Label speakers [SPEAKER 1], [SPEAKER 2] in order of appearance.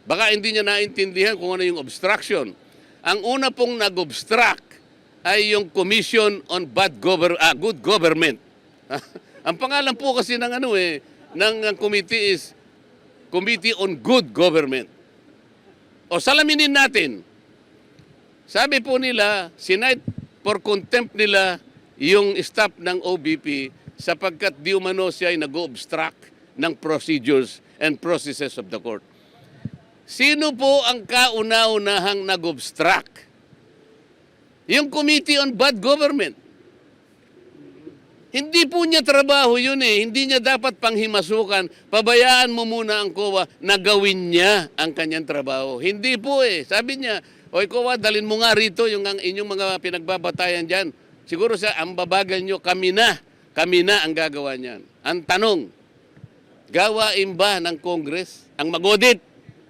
[SPEAKER 1] Baka hindi niya naintindihan kung ano yung obstruction. Ang una pong nag-obstruct ay yung Commission on Good Government. Ang pangalan po kasi ng ng committee is Committee on Good Government. O salaminin natin. Sabi po nila, sinight for contempt nila yung staff ng OBP sapagkat di umano siya ay nag-obstruct ng procedures and processes of the court. Sino po ang kauna-unahang nag-obstruct? Yung Committee on Bad Government. Hindi po niya trabaho yun eh. Hindi niya dapat panghimasukan. Pabayaan mo muna ang COA na gawin niya ang kanyang trabaho. Hindi po eh. Sabi niya, oy COA, dalin mo nga rito yung inyong mga pinagbabatayan dyan. Siguro sa ang babagal nyo, kami na ang gagawa niyan. Ang tanong, gawain ba ng Congress ang mag-audit?